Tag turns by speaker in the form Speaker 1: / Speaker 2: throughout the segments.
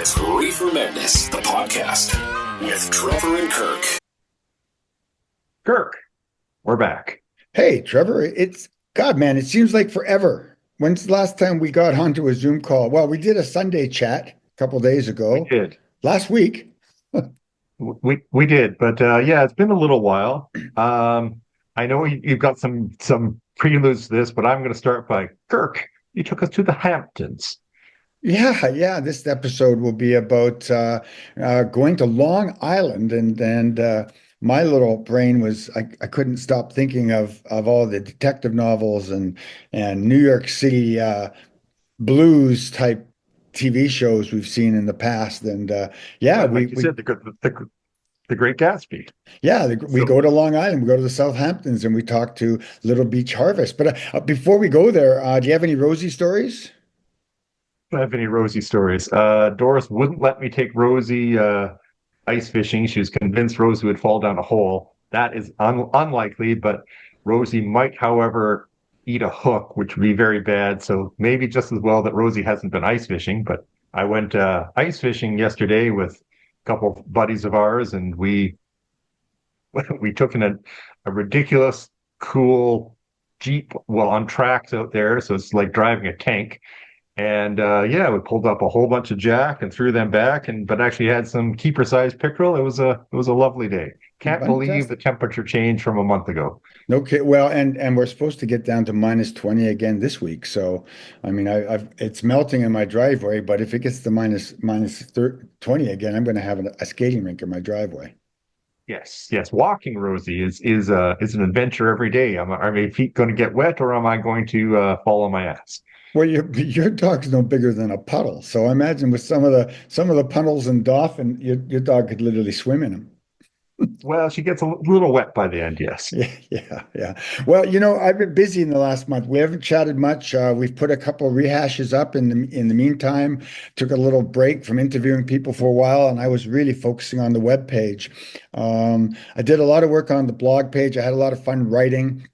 Speaker 1: It's ReeferMEDness, the podcast with Trevor and Kirk.
Speaker 2: Kirk, we're back.
Speaker 3: Hey, Trevor, God, man, it seems like forever. When's the last time we got onto a Zoom call? Well, we did a Sunday chat a couple days ago.
Speaker 2: We did.
Speaker 3: Last week.
Speaker 2: We did, but yeah, it's been a little while. I know you've got some preludes to this, but I'm going to start by Kirk. You took us to the Hamptons.
Speaker 3: Yeah. This episode will be about going to Long Island, and my little brain was I couldn't stop thinking of all the detective novels and New York City blues type TV shows we've seen in the past, and
Speaker 2: like you said, the Great Gatsby.
Speaker 3: Yeah, we go to Long Island, we go to the Southamptons, and we talk to Little Beach Harvest. But before we go there, do you have any Rosie stories?
Speaker 2: I don't have any Rosie stories. Doris wouldn't let me take Rosie ice fishing. She was convinced Rosie would fall down a hole. That is unlikely, but Rosie might, however, eat a hook, which would be very bad. So maybe just as well that Rosie hasn't been ice fishing. But I went ice fishing yesterday with a couple of buddies of ours, and we took in a ridiculous, cool Jeep, on tracks out there. So it's like driving a tank. And we pulled up a whole bunch of jack and threw them back, but actually had some keeper-sized pickerel. It was a lovely day. Can't believe the temperature changed from a month ago.
Speaker 3: Okay, well, and we're supposed to get down to minus 20 again this week. So, I mean, it's melting in my driveway, but if it gets to minus 20 again, I'm going to have a skating rink in my driveway.
Speaker 2: Yes. Walking, Rosie, is an adventure every day. Are my feet going to get wet, or am I going to fall on my ass?
Speaker 3: Well, your dog's no bigger than a puddle, so I imagine with some of the puddles and Dauphin, your dog could literally swim in them.
Speaker 2: Well, she gets a little wet by the end, yes.
Speaker 3: Yeah. Well, I've been busy in the last month. We haven't chatted much. We've put a couple of rehashes up in the meantime. Took a little break from interviewing people for a while, and I was really focusing on the web page. I did a lot of work on the blog page. I had a lot of fun writing.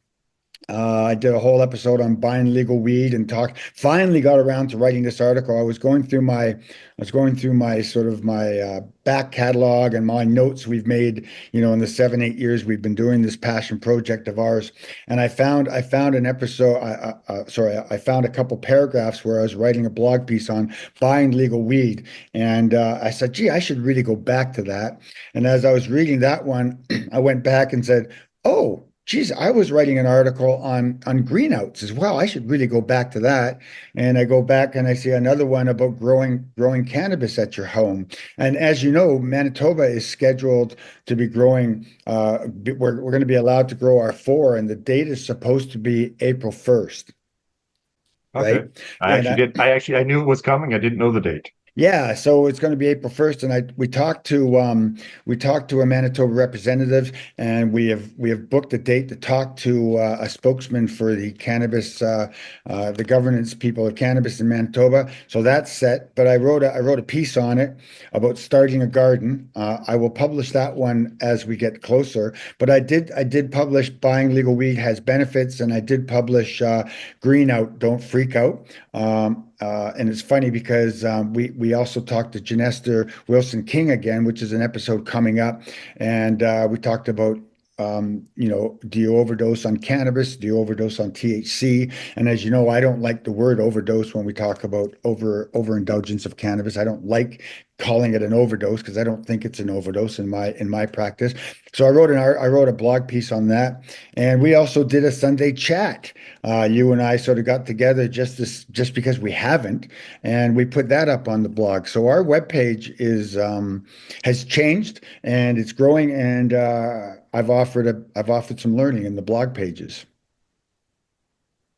Speaker 3: I did a whole episode on buying legal weed and finally got around to writing this article. I was going through my sort of my back catalog and my notes we've made, in the 7-8 years we've been doing this passion project of ours. And I found an episode, I found a couple paragraphs where I was writing a blog piece on buying legal weed. And I said, gee, I should really go back to that. And as I was reading that one, I went back and said, oh, geez, I was writing an article on greenouts as well. I should really go back to that. And I go back and I see another one about growing cannabis at your home. And as you know, Manitoba is scheduled to be growing. We're going to be allowed to grow our 4, and the date is supposed to be April 1st.
Speaker 2: Okay.
Speaker 3: Right?
Speaker 2: I knew it was coming. I didn't know the date.
Speaker 3: Yeah, so it's going to be April 1st, and we talked to a Manitoba representative, and we have booked a date to talk to a spokesman for the cannabis, the governance people of cannabis in Manitoba. So that's set. But I wrote a piece on it about starting a garden. I will publish that one as we get closer. But I did publish Buying Legal Weed Has Benefits, and I did publish Green Out, Don't Freak Out. And it's funny because we also talked to Janester Wilson King again, which is an episode coming up. And we talked about, do you overdose on cannabis? Do you overdose on THC? And as you know, I don't like the word overdose when we talk about overindulgence of cannabis. I don't like calling it an overdose because I don't think it's an overdose in my practice. So I wrote a blog piece on that, and we also did a Sunday chat. You and I sort of got together just because we haven't, and we put that up on the blog. So our webpage has changed and it's growing, and I've offered some learning in the blog pages.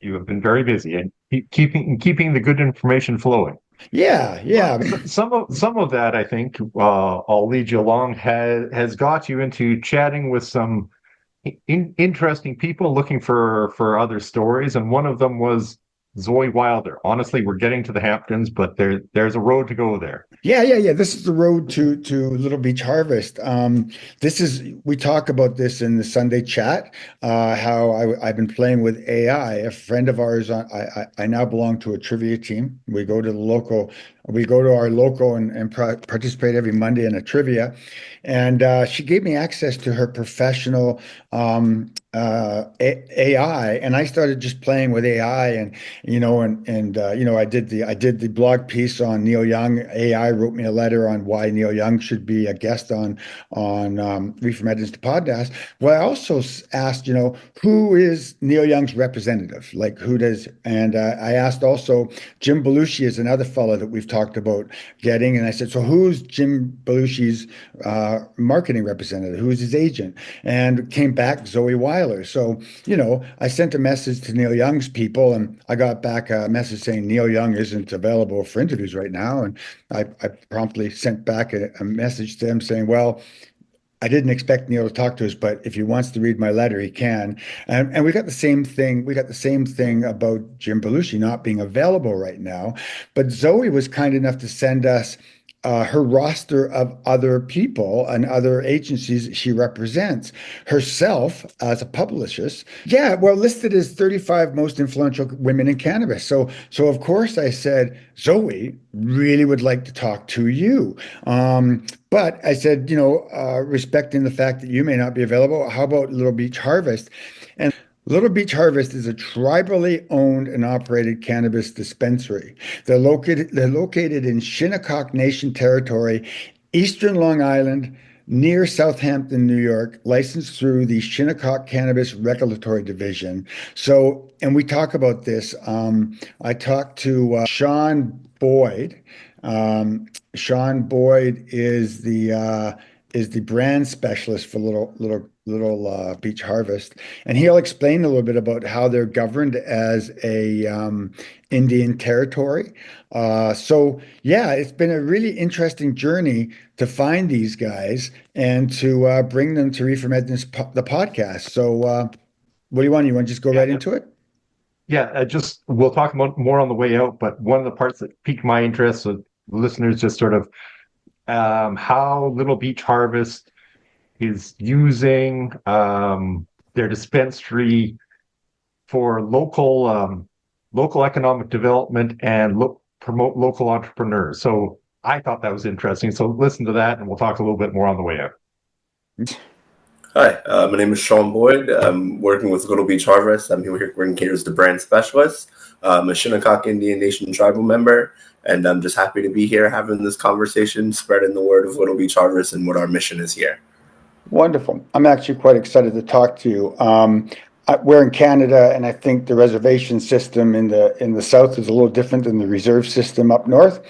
Speaker 2: You have been very busy and keeping the good information flowing.
Speaker 3: Yeah.
Speaker 2: Some of that, I think, I'll lead you along, has got you into chatting with some interesting people looking for other stories, and one of them was Zoe Wilder. Honestly, we're getting to the Hamptons, but there's a road to go there.
Speaker 3: Yeah. This is the road to Little Beach Harvest. We talk about this in the Sunday chat. How I've been playing with AI. A friend of ours, I now belong to a trivia team. We go to our local and participate every Monday in a trivia, and she gave me access to her professional AI, and I started just playing with AI, and I did the blog piece on Neil Young. AI wrote me a letter on why Neil Young should be a guest on ReeferMEDness the podcast. Well, I also asked, who is Neil Young's representative? Like who does? And I asked also Jim Belushi is another fellow that we've talked about getting, and I said, so who's Jim Belushi's marketing representative? Who's his agent? And came back Zoe Weiler. So I sent a message to Neil Young's people, and I got back a message saying Neil Young isn't available for interviews right now. And I promptly sent back a message to him saying, well, I didn't expect Neil to talk to us, but if he wants to read my letter, he can. And we got the same thing. We got the same thing about Jim Belushi not being available right now. But Zoe was kind enough to send us her roster of other people and other agencies she represents herself as a publicist. Yeah, well, listed as 35 most influential women in cannabis. So of course I said, Zoe really would like to talk to you. But I said, respecting the fact that you may not be available, how about Little Beach Harvest? And Little Beach Harvest is a tribally owned and operated cannabis dispensary. They're located in Shinnecock Nation territory, eastern Long Island, near Southampton, New York, licensed through the Shinnecock Cannabis Regulatory Division. So, and we talk about this. I talked to Sean Boyd. Sean Boyd is the brand specialist for Little Beach Harvest, and he'll explain a little bit about how they're governed as a Indian territory. So yeah, it's been a really interesting journey to find these guys and to bring them to ReeferMEDness the podcast. So what do you want? You want to just go right into it?
Speaker 2: Yeah, just we'll talk about more on the way out, but one of the parts that piqued my interest with listeners just sort of how Little Beach Harvest is using their dispensary for local economic development and promote local entrepreneurs. So I thought that was interesting. So listen to that, and we'll talk a little bit more on the way out.
Speaker 4: Hi, my name is Sean Boyd. I'm working with Little Beach Harvest. I'm here working here as the brand specialist. I'm a Shinnecock Indian Nation tribal member, and I'm just happy to be here having this conversation, spreading the word of Little Beach Harvest and what our mission is here.
Speaker 3: Wonderful. I'm actually quite excited to talk to you. We're in Canada, and I think the reservation system in the south is a little different than the reserve system up north.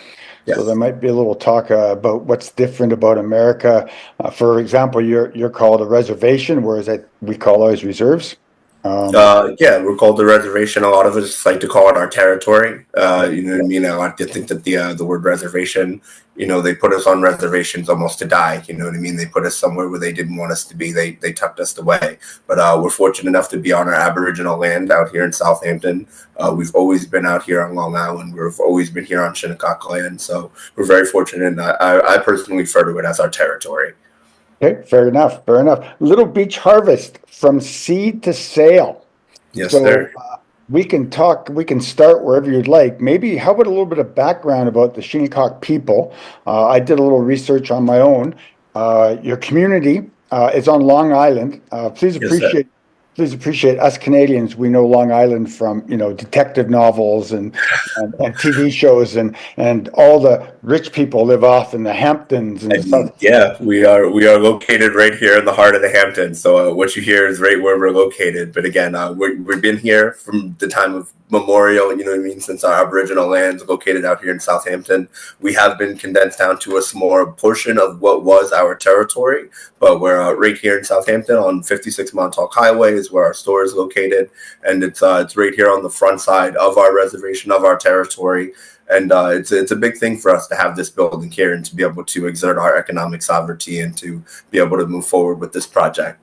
Speaker 3: Yes. So there might be a little talk about what's different about America. For example, you're called a reservation, whereas we call ours reserves.
Speaker 4: Yeah, we're called the reservation. A lot of us like to call it our territory. You know what I mean? I like to think that the word reservation, they put us on reservations almost to die. You know what I mean? They put us somewhere where they didn't want us to be. They tucked us away. But we're fortunate enough to be on our Aboriginal land out here in Southampton. We've always been out here on Long Island. We've always been here on Shinnecock land. So we're very fortunate. And I personally refer to it as our territory.
Speaker 3: Okay, fair enough. Little Beach Harvest, from seed to sale.
Speaker 4: Yes,
Speaker 3: so,
Speaker 4: sir.
Speaker 3: We can start wherever you'd like. Maybe, how about a little bit of background about the Shinnecock people? I did a little research on my own. Your community is on Long Island. Please appreciate us Canadians. We know Long Island from detective novels and TV shows, and all the rich people live off in the Hamptons and stuff.
Speaker 4: Yeah, we are located right here in the heart of the Hamptons. So what you hear is right where we're located. But again, we've been here from the time of memorial, since our Aboriginal lands located out here in Southampton. We have been condensed down to a smaller portion of what was our territory, but we're right here in Southampton on 56 Montauk Highway is where our store is located, and it's right here on the front side of our reservation, of our territory. And it's a big thing for us to have this building here and to be able to exert our economic sovereignty and to be able to move forward with this project.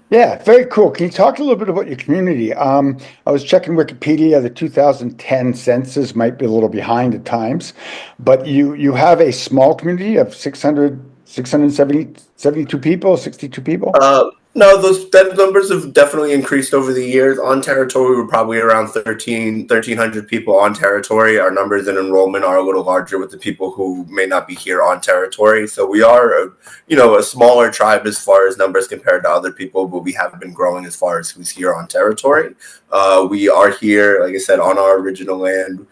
Speaker 3: Yeah, very cool. Can you talk a little bit about your community? I was checking Wikipedia. The 2010 census might be a little behind at times, but you have a small community of 672 people, 62 people.
Speaker 4: No, those numbers have definitely increased over the years. On territory, we're probably around 1,300 people on territory. Our numbers in enrollment are a little larger with the people who may not be here on territory. So we are, a smaller tribe as far as numbers compared to other people, but we have been growing as far as who's here on territory. We are here, like I said, on our original land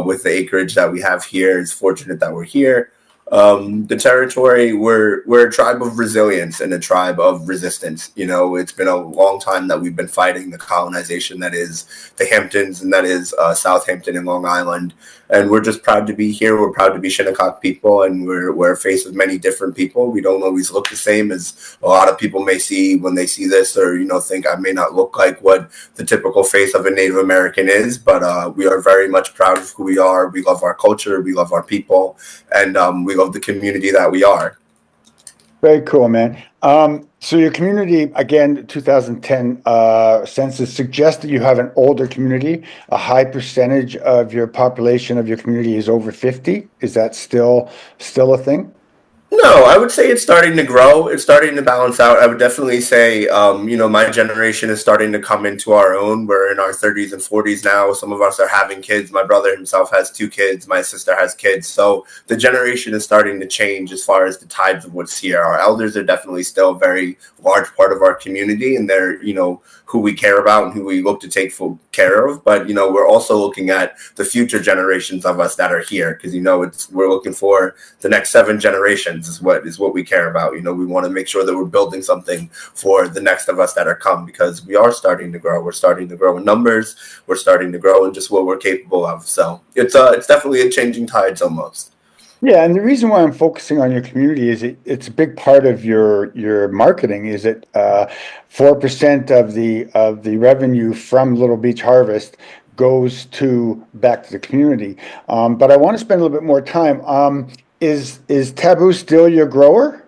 Speaker 4: with the acreage that we have here. It's fortunate that we're here. The territory, we're a tribe of resilience and a tribe of resistance. It's been a long time that we've been fighting the colonization that is the Hamptons and that is Southampton and Long Island. And we're just proud to be here. We're proud to be Shinnecock people, and we're a face of many different people. We don't always look the same as a lot of people may see when they see this, or think I may not look like what the typical face of a Native American is. But we are very much proud of who we are. We love our culture. We love our people, and we love the community that we are.
Speaker 3: Very cool, man. So your community, again, 2010 census suggests that you have an older community. A high percentage of your population of your community is over 50. Is that still a thing?
Speaker 4: No, I would say it's starting to grow. It's starting to balance out. I would definitely say, my generation is starting to come into our own. We're in our 30s and 40s now. Some of us are having kids. My brother himself has 2 kids. My sister has kids. So the generation is starting to change as far as the tides of what's here. Our elders are definitely still a very large part of our community, and they're, who we care about and who we look to take full care of. But, we're also looking at the future generations of us that are here because, we're looking for the next 7 generations is what we care about. We want to make sure that we're building something for the next of us that are come, because we are starting to grow. We're starting to grow in numbers. We're starting to grow in just what we're capable of. So it's definitely a changing tides almost.
Speaker 3: Yeah, and the reason why I'm focusing on your community is it's a big part of your marketing. Is it 4% of the revenue from Little Beach Harvest goes back to the community? But I want to spend a little bit more time. Is Taboo still your grower?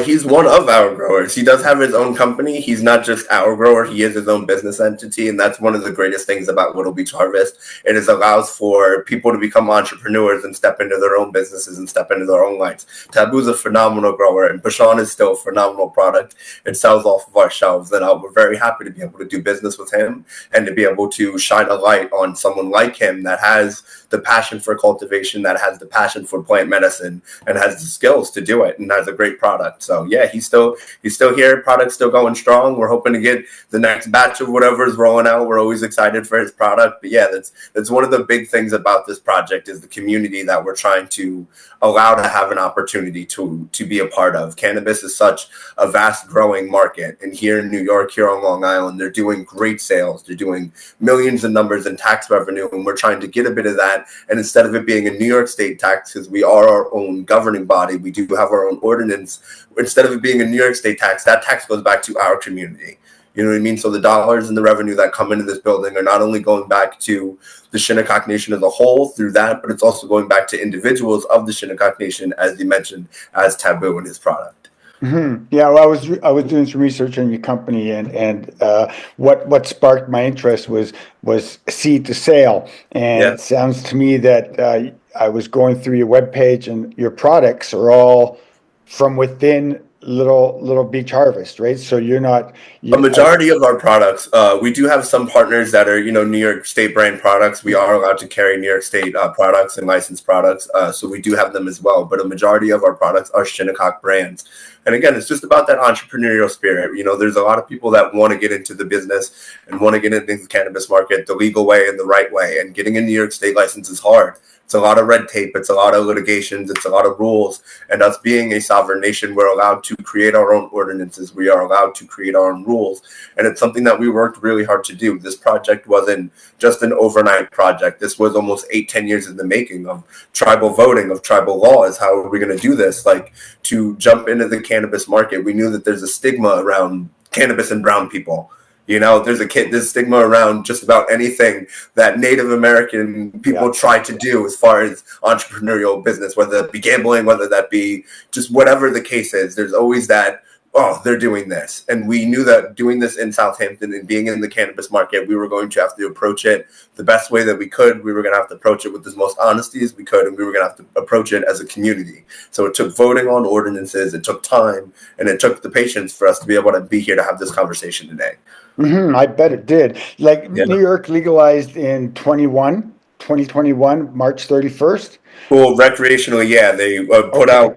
Speaker 4: He's one of our growers. He does have his own company. He's not just our grower. He is his own business entity. And that's one of the greatest things about Little Beach Harvest. It is allows for people to become entrepreneurs and step into their own businesses and step into their own lights. Taboo's a phenomenal grower, and Bashan is still a phenomenal product. It sells off of our shelves. And we're very happy to be able to do business with him and to be able to shine a light on someone like him that has the passion for cultivation, that has the passion for plant medicine, and has the skills to do it, and has a great product. So yeah, he's still here. Product's still going strong. We're hoping to get the next batch of whatever is rolling out. We're always excited for his product. But yeah, that's one of the big things about this project is the community that we're trying to allow to have an opportunity to be a part of. Cannabis is such a vast growing market, and here in New York, here on Long Island, they're doing great sales. They're doing millions of numbers in tax revenue, and we're trying to get a bit of that. And instead of it being a New York State tax, because we are our own governing body, we do have our own ordinance. Instead of it being a New York State tax, that tax goes back to our community. You know what I mean? So the dollars and the revenue that come into this building are not only going back to the Shinnecock Nation as a whole through that, but it's also going back to individuals of the Shinnecock Nation, as you mentioned, as Taboo and his product.
Speaker 3: Mm-hmm. Yeah, well, I was doing some research on your company, and what sparked my interest was seed to sale, and
Speaker 4: Yeah.
Speaker 3: it sounds to me that I was going through your webpage, and your products are all from within Little Beach Harvest, right? So you're not
Speaker 4: A
Speaker 3: you.
Speaker 4: majority of our products, we do have some partners that are, New York State brand products. We are allowed to carry New York State products and licensed products, so we do have them as well. But a majority of our products are Shinnecock brands. And again, it's just about that entrepreneurial spirit. There's a lot of people that want to get into the business and want to get into the cannabis market the legal way and the right way. And getting a New York State license is hard. It's a lot of red tape. It's a lot of litigations. It's a lot of rules. And us being a sovereign nation, we're allowed to create our own ordinances. We are allowed to create our own rules. And it's something that we worked really hard to do. This project wasn't just an overnight project. This was almost 8-10 years in the making of tribal voting, of tribal laws. How are we going to do this? Like, to jump into the cannabis market, we knew that there's a stigma around cannabis and brown people. There's stigma around just about anything that Native American people try to do as far as entrepreneurial business, whether that be gambling, whether that be just whatever the case is. There's always that oh, they're doing this. And we knew that doing this in Southampton and being in the cannabis market, we were going to have to approach it the best way that we could. We were going to have to approach it with as most honesty as we could, and we were going to have to approach it as a community. So it took voting on ordinances, it took time, and it took the patience for us to be able to be here to have this conversation today.
Speaker 3: I bet it did. Like
Speaker 4: Yeah.
Speaker 3: New York legalized in 2021, March 31st.
Speaker 4: Well, recreationally, yeah, they put out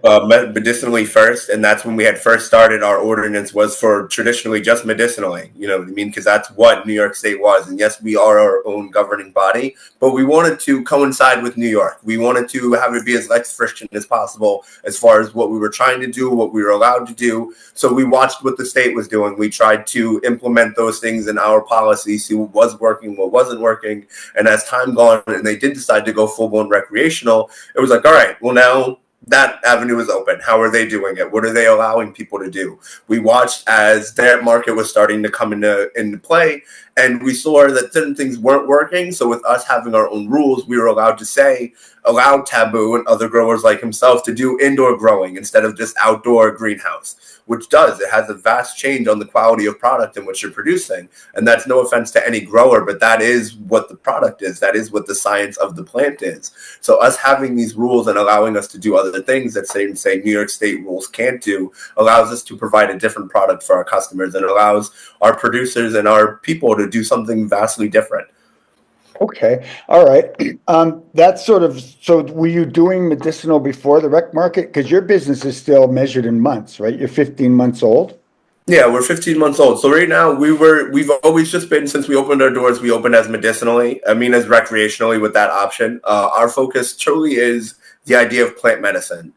Speaker 4: medicinally first, and that's when we had first started. Our ordinance was for traditionally just medicinally, you know what I mean? Because that's what New York State was. And yes, we are our own governing body, but we wanted to coincide with New York. We wanted to have it be as less friction as possible as far as what we were trying to do, what we were allowed to do. So we watched what the state was doing. We tried to implement those things in our policy, see what was working, what wasn't working. And as time gone, and they did decide to go full-blown recreational, it was like, all right, well, now that avenue is open. How are they doing it? What are they allowing people to do? We watched as that market was starting to come into play, and we saw that certain things weren't working. So with us having our own rules, we were allowed to allow Taboo and other growers like himself to do indoor growing instead of just outdoor greenhouse, which it has a vast change on the quality of product in which you're producing. And that's no offense to any grower, but that is what the product is. That is what the science of the plant is. So us having these rules and allowing us to do other things that say New York State rules can't do allows us to provide a different product for our customers, and allows our producers and our people to do something vastly different.
Speaker 3: Okay. All right. That's so were you doing medicinal before the rec market? Because your business is still measured in months, right? You're 15 months old.
Speaker 4: Yeah, we're 15 months old. So right now we've always just been, since we opened our doors, we opened as medicinally, as recreationally with that option. Our focus truly is the idea of plant medicine.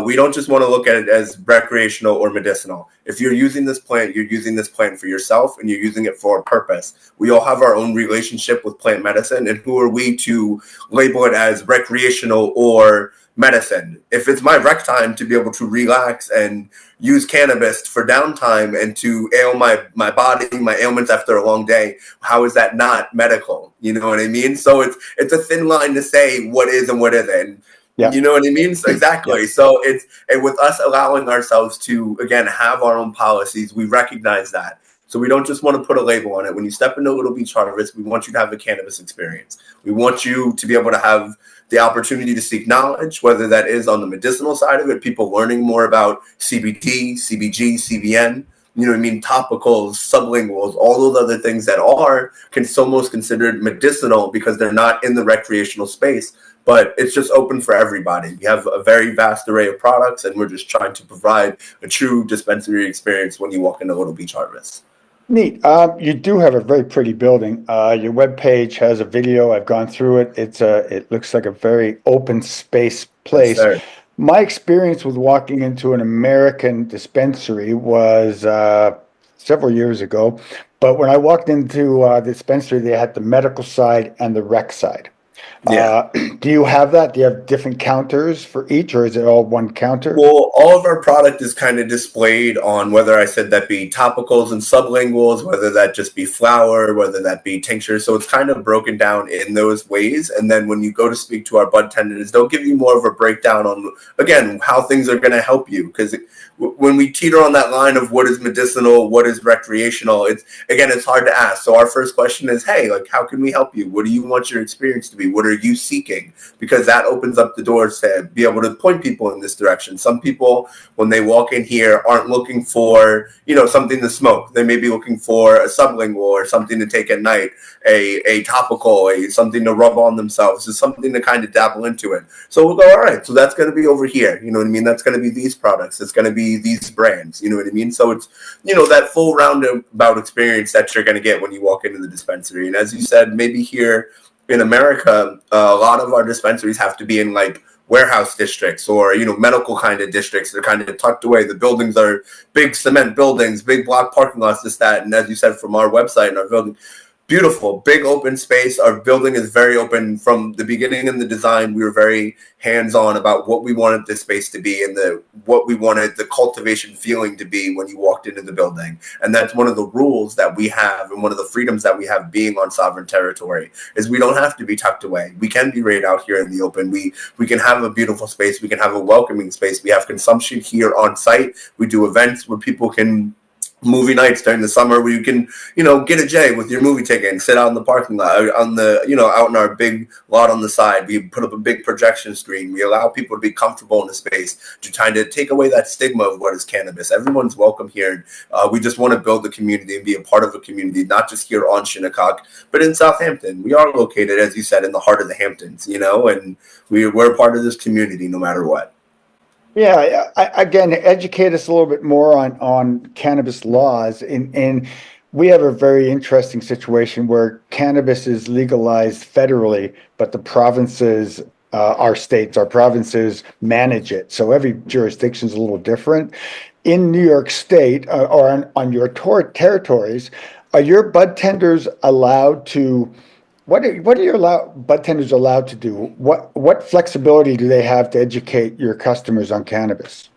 Speaker 4: We don't just want to look at it as recreational or medicinal. If you're using this plant, you're using this plant for yourself and you're using it for a purpose. We all have our own relationship with plant medicine, and who are we to label it as recreational or medicine? If it's my rec time to be able to relax and use cannabis for downtime and to ail my body, my ailments after a long day, how is that not medical? You know what I mean? So it's a thin line to say what is and what isn't.
Speaker 3: Yeah.
Speaker 4: You know what I mean? So exactly. Yeah. So and with us allowing ourselves to, again, have our own policies, we recognize that. So we don't just want to put a label on it. When you step into Little Beach Harvest, we want you to have a cannabis experience. We want you to be able to have the opportunity to seek knowledge, whether that is on the medicinal side of it, people learning more about CBD, CBG, CBN, you know what I mean, topicals, sublinguals, all those other things that are almost considered medicinal because they're not in the recreational space. But it's just open for everybody. We have a very vast array of products, and we're just trying to provide a true dispensary experience when you walk into Little Beach Harvest.
Speaker 3: Neat. You do have a very pretty building. Your webpage has a video. I've gone through it. It looks like a very open space place.
Speaker 4: Yes,
Speaker 3: my experience with walking into an American dispensary was several years ago. But when I walked into the dispensary, they had the medical side and the rec side.
Speaker 4: Yeah.
Speaker 3: Do you have that? Do you have different counters for each, or is it all one counter?
Speaker 4: Well, all of our product is kind of displayed on whether I said that be topicals and sublinguals, whether that just be flower, whether that be tincture. So it's kind of broken down in those ways. And then when you go to speak to our bud tenders, they'll give you more of a breakdown on, again, how things are going to help you. Because when we teeter on that line of what is medicinal, what is recreational, it's hard to ask. So our first question is, hey, like, how can we help you? What do you want your experience to be? What are you seeking? Because that opens up the doors to be able to point people in this direction. Some people, when they walk in here, aren't looking for, something to smoke. They may be looking for a sublingual or something to take at night, a topical, something to rub on themselves, just something to kind of dabble into it. So we'll go, all right, so that's going to be over here. You know what I mean? That's going to be these products. It's going to be these brands. You know what I mean? So it's, that full roundabout experience that you're going to get when you walk into the dispensary. And as you said, maybe here in America, a lot of our dispensaries have to be in like warehouse districts or, medical kind of districts. They're kind of tucked away. The buildings are big cement buildings, big block parking lots, this, that. And as you said, from our website and our building, beautiful, big open space. Our building is very open from the beginning. In the design, we were very hands-on about what we wanted this space to be and what we wanted the cultivation feeling to be when you walked into the building. And that's one of the rules that we have, and one of the freedoms that we have being on sovereign territory, is we don't have to be tucked away. We can be right out here in the open. We can have a beautiful space. We can have a welcoming space. We have consumption here on site. We do events where people can, movie nights during the summer where you can, get a J with your movie ticket and sit out in the parking lot, on the, out in our big lot on the side. We put up a big projection screen. We allow people to be comfortable in the space to try to take away that stigma of what is cannabis. Everyone's welcome here. We just want to build a community and be a part of a community, not just here on Shinnecock, but in Southampton. We are located, as you said, in the heart of the Hamptons, and we're part of this community no matter what.
Speaker 3: Yeah, again, educate us a little bit more on cannabis laws. And we have a very interesting situation where cannabis is legalized federally, but the provinces, our provinces manage it. So every jurisdiction is a little different. In New York State, or on your territories, are your bud tenders allowed to? What are your bud tenders allowed to do? What flexibility do they have to educate your customers on cannabis?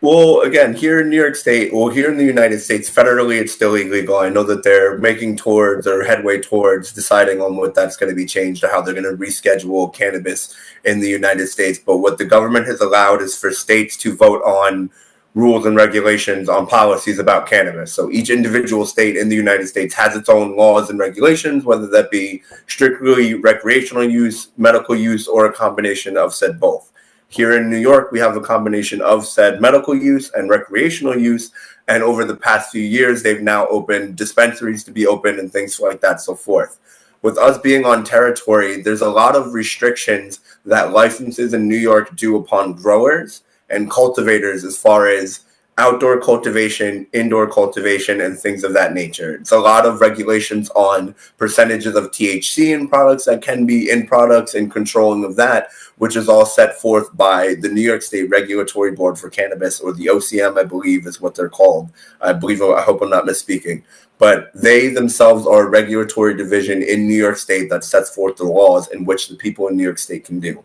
Speaker 4: Well, again, here in New York State, here in the United States, federally, it's still illegal. I know that they're making towards or headway towards deciding on what that's going to be changed, or how they're going to reschedule cannabis in the United States. But what the government has allowed is for states to vote on rules and regulations on policies about cannabis. So each individual state in the United States has its own laws and regulations, whether that be strictly recreational use, medical use, or a combination of said both. Here in New York, we have a combination of said medical use and recreational use. And over the past few years, they've now opened dispensaries to be open and things like that, so forth. With us being on territory, there's a lot of restrictions that licenses in New York do upon growers and cultivators as far as outdoor cultivation, indoor cultivation, and things of that nature. It's a lot of regulations on percentages of THC in products that can be in products and controlling of that, which is all set forth by the New York State Regulatory Board for Cannabis, or the OCM, I believe is what they're called. I hope I'm not misspeaking. But they themselves are a regulatory division in New York State that sets forth the laws in which the people in New York State can do.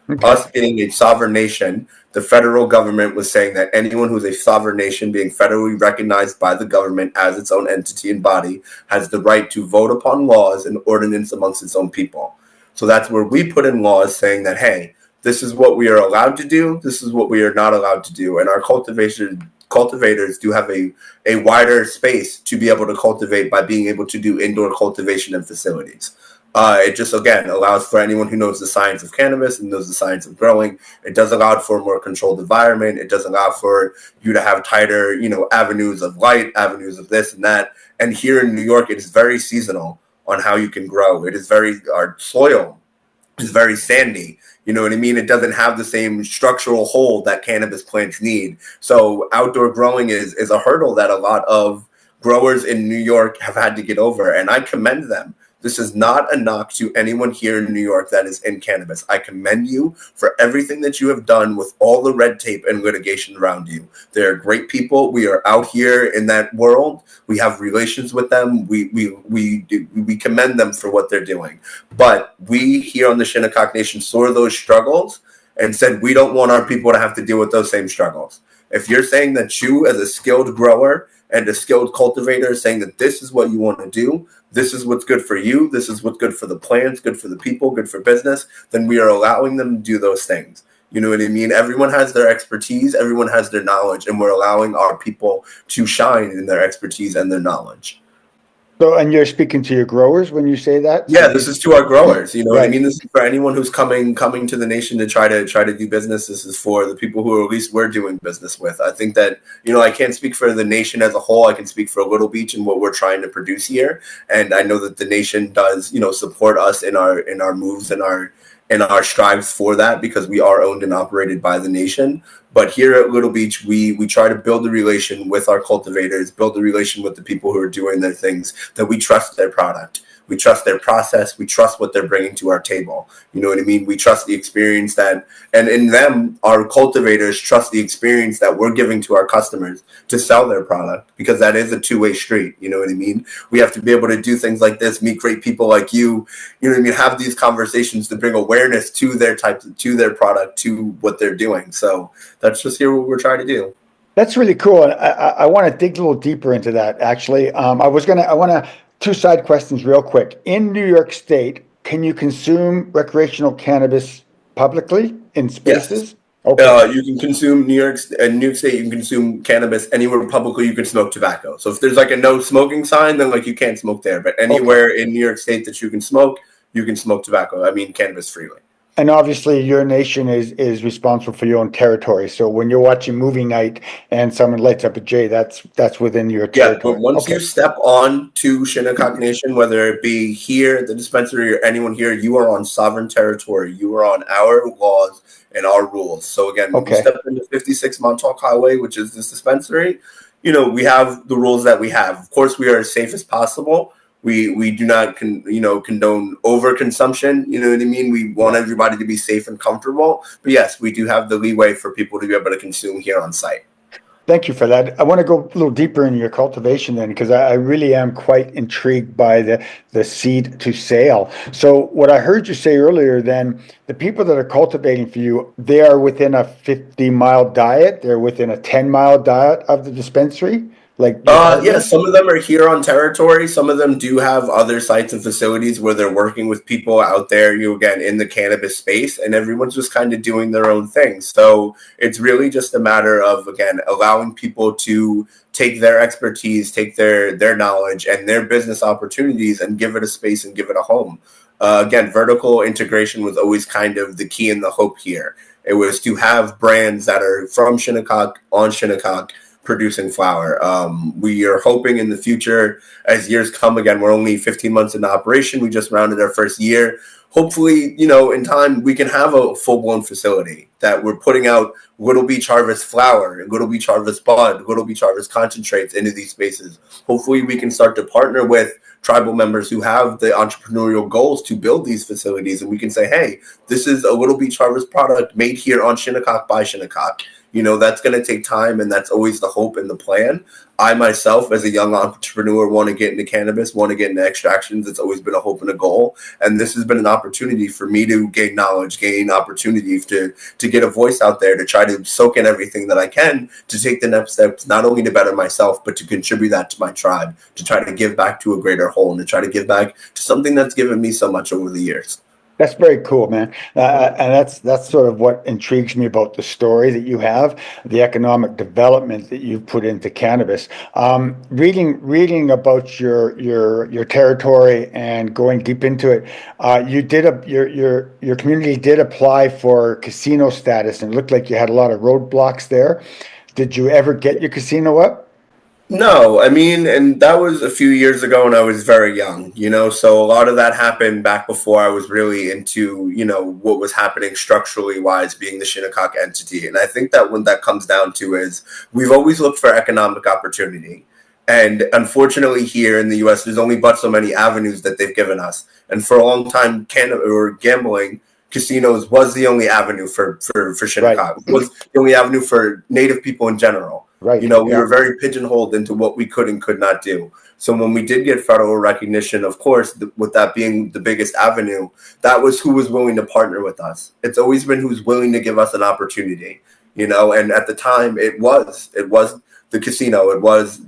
Speaker 4: Okay. Us being a sovereign nation, the federal government was saying that anyone who's a sovereign nation, being federally recognized by the government as its own entity and body, has the right to vote upon laws and ordinance amongst its own people. So that's where we put in laws saying that, hey, this is what we are allowed to do, this is what we are not allowed to do. And our cultivators do have a wider space to be able to cultivate by being able to do indoor cultivation and facilities. It just, again, allows for anyone who knows the science of cannabis and knows the science of growing. It does allow for a more controlled environment. It does allow for you to have tighter, avenues of light, avenues of this and that. And here in New York, it is very seasonal on how you can grow. Our soil is very sandy. You know what I mean? It doesn't have the same structural hold that cannabis plants need. So outdoor growing is a hurdle that a lot of growers in New York have had to get over. And I commend them. This is not a knock to anyone here in New York that is in cannabis. I commend you for everything that you have done with all the red tape and litigation around you. They're great people. We are out here in that world. We have relations with them. We commend them for what they're doing. But we here on the Shinnecock Nation saw those struggles and said we don't want our people to have to deal with those same struggles. If you're saying that you, as a skilled grower and a skilled cultivator, is saying that this is what you want to do, this is what's good for you, this is what's good for the plants, good for the people, good for business, then we are allowing them to do those things. You know what I mean? Everyone has their expertise, everyone has their knowledge, and we're allowing our people to shine in their expertise and their knowledge.
Speaker 3: So, and you're speaking to your growers when you say that?
Speaker 4: Yeah, this is to our growers. You know what I mean? This is for anyone who's coming to the nation to try to do business. This is for the people who at least we're doing business with. I think that, I can't speak for the nation as a whole. I can speak for Little Beach and what we're trying to produce here. And I know that the nation does, support us in our moves and our strives for that, because we are owned and operated by the nation. But here at Little Beach, we try to build a relation with our cultivators, build a relation with the people who are doing their things, that we trust their product. We trust their process. We trust what they're bringing to our table. You know what I mean? We trust the experience that, and in them, our cultivators trust the experience that we're giving to our customers to sell their product, because that is a two-way street. You know what I mean? We have to be able to do things like this, meet great people like you know what I mean? Have these conversations to bring awareness to their to their product, to what they're doing. So that's just here what we're trying to do.
Speaker 3: That's really cool. And I want to dig a little deeper into that, actually. I want to, two side questions real quick. In New York State, can you consume recreational cannabis publicly in spaces?
Speaker 4: Yes.
Speaker 3: Okay.
Speaker 4: You can consume New York State. You can consume cannabis anywhere publicly. You can smoke tobacco. So if there's like a no smoking sign, then like you can't smoke there. But anywhere in New York State that you can smoke tobacco. I mean cannabis freely.
Speaker 3: And obviously, your nation is responsible for your own territory. So when you're watching movie night and someone lights up a J, that's within your
Speaker 4: Yeah, but
Speaker 3: territory.
Speaker 4: once you step on to Shinnecock Nation, whether it be here at the dispensary or anyone here, you are on sovereign territory. You are on our laws and our rules. So again, when you step into 56 Montauk Highway, which is this dispensary, you know, we have the rules that we have. Of course, we are as safe as possible. We do not condone overconsumption. You know what I mean? We want everybody to be safe and comfortable. But yes, we do have the leeway for people to be able to consume here on site.
Speaker 3: Thank you for that. I want to go a little deeper into your cultivation then, because I really am quite intrigued by the seed to sale. So what I heard you say earlier, then, the people that are cultivating for you, they are within a 50-mile diet. They're within a 10-mile diet of the dispensary.
Speaker 4: Yeah, some of them are here on territory. Some of them do have other sites and facilities where they're working with people out there, again, in the cannabis space, and everyone's just kind of doing their own thing. So it's really just a matter of, again, allowing people to take their expertise, take their knowledge and their business opportunities and give it a space and give it a home. Again, vertical integration was always kind of the key and the hope here. It was to have brands that are from Shinnecock, on Shinnecock, producing flower. We are hoping in the future, as years come, again, we're only 15 months into operation. We just rounded our first year. Hopefully, in time, we can have a full-blown facility that we're putting out Little Beach Harvest flower, Little Beach Harvest bud, Little Beach Harvest concentrates into these spaces. Hopefully, we can start to partner with tribal members who have the entrepreneurial goals to build these facilities. And we can say, hey, this is a Little Beach Harvest product made here on Shinnecock by Shinnecock. That's going to take time, and that's always the hope and the plan. I myself, as a young entrepreneur, want to get into cannabis, want to get into extractions. It's always been a hope and a goal. And this has been an opportunity for me to gain knowledge, gain opportunity to get a voice out there, to try to soak in everything that I can, to take the next steps, not only to better myself, but to contribute that to my tribe, to try to give back to a greater whole, and to try to give back to something that's given me so much over the years.
Speaker 3: That's very cool, man. And that's sort of what intrigues me about the story that you have, the economic development that you've put into cannabis. Reading about your territory and going deep into it, your community did apply for casino status, and it looked like you had a lot of roadblocks there. Did you ever get your casino up?
Speaker 4: No, I mean, and that was a few years ago when I was very young, so a lot of that happened back before I was really into, what was happening structurally wise, being the Shinnecock entity. And I think that when that comes down to is we've always looked for economic opportunity. And unfortunately here in the US, there's only but so many avenues that they've given us. And for a long time, gambling, casinos was the only avenue for Shinnecock, was the only avenue for Native people in general.
Speaker 3: Right.
Speaker 4: We were very pigeonholed into what we could and could not do. So when we did get federal recognition, of course, with that being the biggest avenue, that was who was willing to partner with us. It's always been who's willing to give us an opportunity, and at the time it was the casino, it was,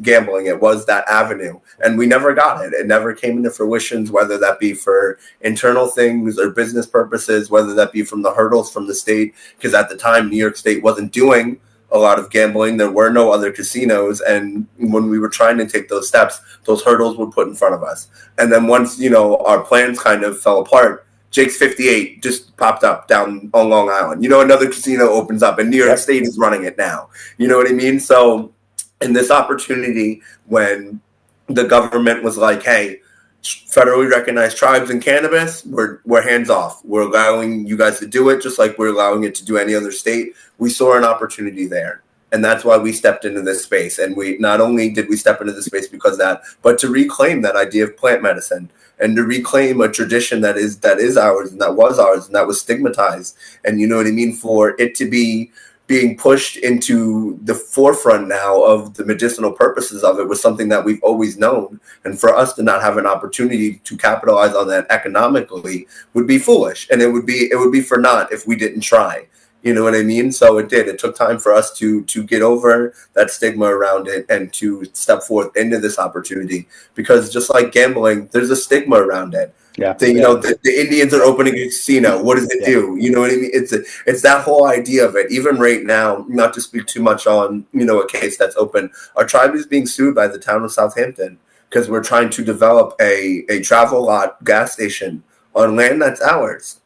Speaker 4: gambling, it was that avenue. And we never got it. It never came into fruition, whether that be for internal things or business purposes, whether that be from the hurdles from the state, because at the time, New York State wasn't doing a lot of gambling. There were no other casinos. And when we were trying to take those steps, those hurdles were put in front of us. And then once, our plans kind of fell apart, Jake's 58 just popped up down on Long Island. Another casino opens up and New York State is running it now. You know what I mean? So in this opportunity, when the government was like, hey, federally recognized tribes in cannabis, we're hands off. We're allowing you guys to do it just like we're allowing it to do any other state. We saw an opportunity there. And that's why we stepped into this space. And we not only did we step into this space because of that, but to reclaim that idea of plant medicine. and to reclaim a tradition that is ours and that was stigmatized. And you know what I mean, for it to be being pushed into the forefront now of the medicinal purposes of it was something that we've always known. And for us to not have an opportunity to capitalize on that economically would be foolish. And it would be for naught if we didn't try. You know what I mean? So it did. It took time for us to get over that stigma around it and to step forth into this opportunity, because just like gambling, there's a stigma around it.
Speaker 3: Yeah.
Speaker 4: The Indians are opening a casino. What does it do? You know what I mean? It's that whole idea of it. Even right now, not to speak too much on, a case that's open, our tribe is being sued by the town of Southampton because we're trying to develop a travel lot gas station on land that's ours.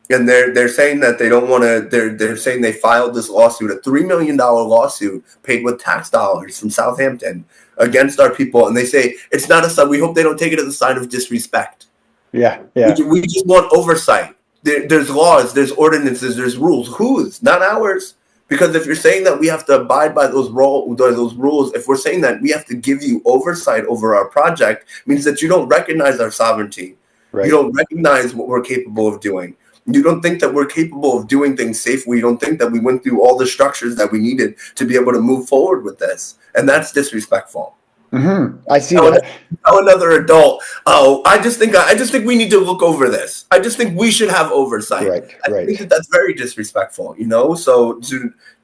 Speaker 4: And they're saying that they don't want to. They're saying they filed this lawsuit, a $3 million lawsuit paid with tax dollars from Southampton against our people, and they say it's not a sign. We hope they don't take it as a sign of disrespect.
Speaker 3: Yeah.
Speaker 4: We just want oversight. There's laws, there's ordinances, there's rules. Whose? Not ours. Because if you're saying that we have to abide by those rules, if we're saying that we have to give you oversight over our project, it means that you don't recognize our sovereignty. Right. You don't recognize what we're capable of doing. You don't think that we're capable of doing things safely. You don't think that we went through all the structures that we needed to be able to move forward with this. And that's disrespectful.
Speaker 3: Mm-hmm. I see that.
Speaker 4: Tell another adult, I just think we need to look over this. I just think we should have oversight.
Speaker 3: Right.
Speaker 4: I think that's very disrespectful, So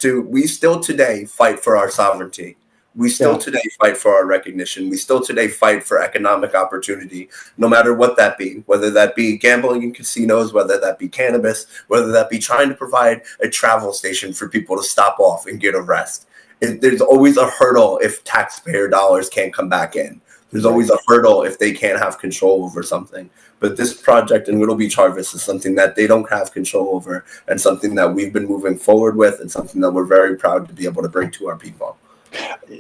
Speaker 4: we still today fight for our sovereignty. We still today fight for our recognition. We still today fight for economic opportunity, no matter what that be, whether that be gambling in casinos, whether that be cannabis, whether that be trying to provide a travel station for people to stop off and get a rest. There's always a hurdle if taxpayer dollars can't come back in. There's always a hurdle if they can't have control over something. But this project in Little Beach Harvest is something that they don't have control over, and something that we've been moving forward with, and something that we're very proud to be able to bring to our people.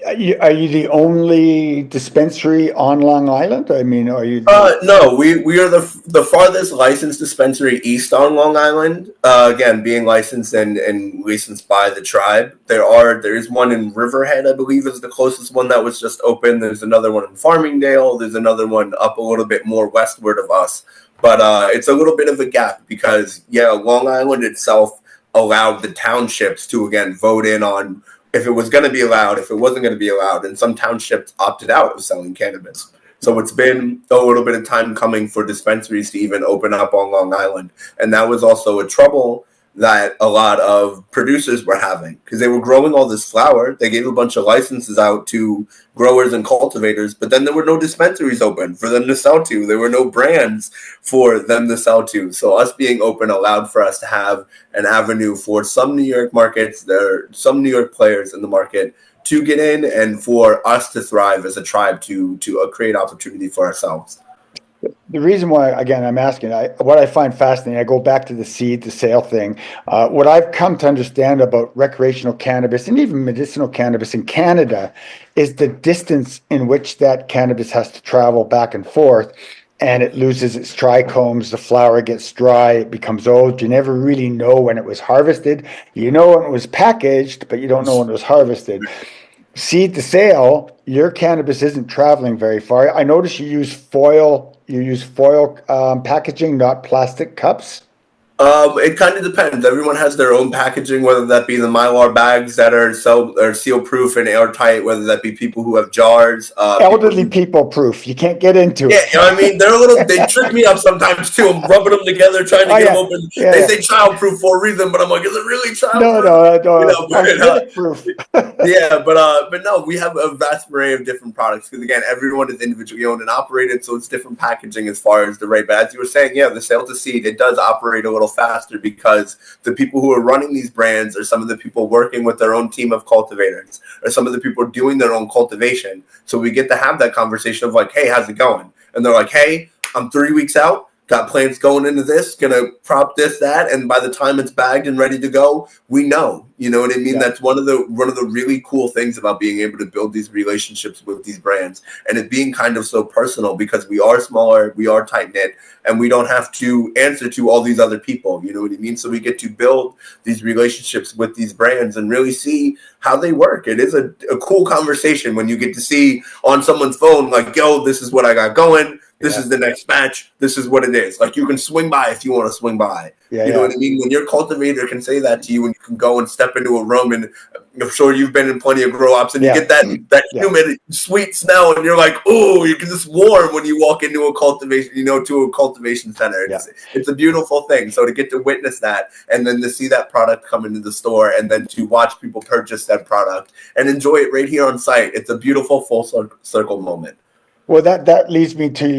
Speaker 3: Are you the only dispensary on Long Island? I mean, are you?
Speaker 4: No, we are the farthest licensed dispensary east on Long Island. Again, being licensed and licensed by the tribe. There is one in Riverhead, I believe, is the closest one that was just open. There's another one in Farmingdale. There's another one up a little bit more westward of us. But it's a little bit of a gap because Long Island itself allowed the townships to again vote in on if it was going to be allowed, if it wasn't going to be allowed, and some townships opted out of selling cannabis. So it's been a little bit of time coming for dispensaries to even open up on Long Island. And that was also a trouble that a lot of producers were having because they were growing all this flower. They gave a bunch of licenses out to growers and cultivators, but then there were no dispensaries open for them to sell to. There were no brands for them to sell to. So us being open allowed for us to have an avenue for some New York markets, some New York players in the market to get in, and for us to thrive as a tribe to create opportunity for ourselves.
Speaker 3: The reason why, again, I'm asking, what I find fascinating, I go back to the seed to sale thing. What I've come to understand about recreational cannabis and even medicinal cannabis in Canada is the distance in which that cannabis has to travel back and forth, and it loses its trichomes, the flower gets dry, it becomes old. You never really know when it was harvested. You know when it was packaged, but you don't know when it was harvested. Seed to sale, your cannabis isn't traveling very far. I notice you use foil. You use foil packaging, not plastic cups?
Speaker 4: It kind of depends. Everyone has their own packaging, whether that be the Mylar bags that are seal-proof and airtight, whether that be people who have jars.
Speaker 3: Elderly people proof. You can't get into it.
Speaker 4: Yeah, I mean, they trick me up sometimes too. I'm rubbing them together, trying to get them open. Yeah, they say child-proof for a reason, but I'm like, is it really child-proof?
Speaker 3: No. Proof.
Speaker 4: But no, we have a vast array of different products because again, everyone is individually owned and operated, so it's different packaging as far as the rate. But as you were saying, the sale to seed, it does operate a little faster because the people who are running these brands are some of the people working with their own team of cultivators, or some of the people doing their own cultivation. So we get to have that conversation of like, hey, how's it going? And they're like, hey, I'm 3 weeks out. Got plans going into this, gonna prop this, that, and by the time it's bagged and ready to go, we know. You know what I mean? Yeah. That's one of the really cool things about being able to build these relationships with these brands, and it being kind of so personal because we are smaller, we are tight knit, and we don't have to answer to all these other people. You know what I mean? So we get to build these relationships with these brands and really see how they work. It is a cool conversation when you get to see on someone's phone like, yo, this is what I got going. This is the next batch. This is what it is. Like, you can swing by if you want to swing by.
Speaker 3: Yeah,
Speaker 4: You know what I mean? When your cultivator can say that to you, and you can go and step into a room, and I'm sure you've been in plenty of grow ops, and you get that humid, sweet smell, and you're like, oh, you can just warm when you walk into a cultivation, to a cultivation center. It's a beautiful thing. So to get to witness that, and then to see that product come into the store, and then to watch people purchase that product and enjoy it right here on site, it's a beautiful full circle moment.
Speaker 3: Well, that leads me to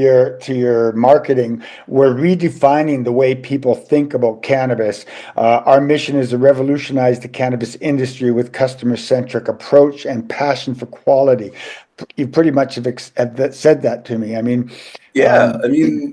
Speaker 3: your marketing. We're redefining the way people think about cannabis. Our mission is to revolutionize the cannabis industry with customer-centric approach and passion for quality. You pretty much have said that to me. I mean,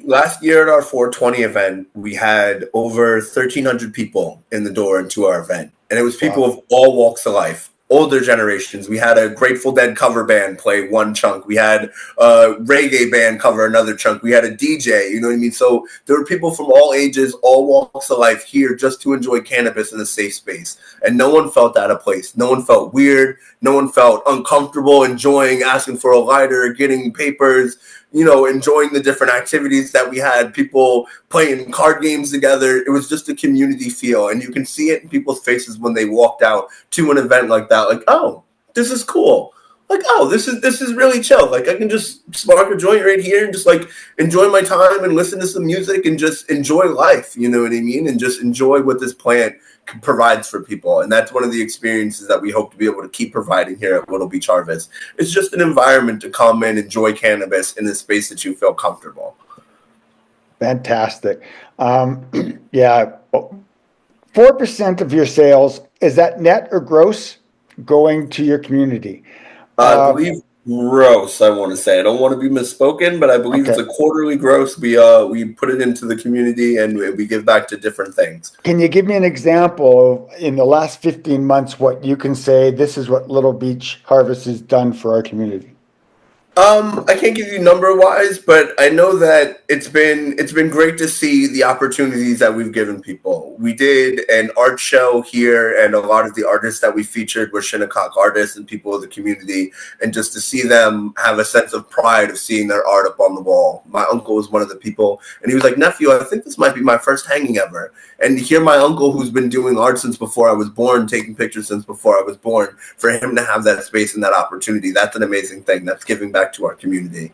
Speaker 4: last year at our 420 event, we had over 1,300 people in the door into our event, and it was people of all walks of life. Older generations. We had a Grateful Dead cover band play one chunk. We had a reggae band cover another chunk. We had a DJ, you know what I mean? So there were people from all ages, all walks of life here just to enjoy cannabis in a safe space. And no one felt out of place. No one felt weird. No one felt uncomfortable enjoying, asking for a lighter, getting papers, enjoying the different activities that we had, people playing card games together. It was just a community feel. And you can see it in people's faces when they walked out to an event like that. Like, oh, this is cool. Like, oh, this is really chill. Like, I can just spark a joint right here and just like enjoy my time and listen to some music and just enjoy life. You know what I mean? And just enjoy what this plant provides for people. And that's one of the experiences that we hope to be able to keep providing here at Little Beach Harvest. It's just an environment to come and enjoy cannabis in a space that you feel comfortable.
Speaker 3: Fantastic. 4% of your sales, is that net or gross going to your community?
Speaker 4: I believe gross, I want to say. I don't want to be misspoken, but I believe it's a quarterly gross. We put it into the community and we give back to different things.
Speaker 3: Can you give me an example of, in the last 15 months, what you can say, this is what Little Beach Harvest has done for our community?
Speaker 4: I can't give you number wise, but I know that it's been great to see the opportunities that we've given people. We did an art show here, and a lot of the artists that we featured were Shinnecock artists and people of the community, and just to see them have a sense of pride of seeing their art up on the wall. My uncle was one of the people, and he was like, nephew, I think this might be my first hanging ever. And to hear my uncle, who's been doing art since before I was born, taking pictures since before I was born, for him to have that space and that opportunity, that's an amazing thing. That's giving back to our community.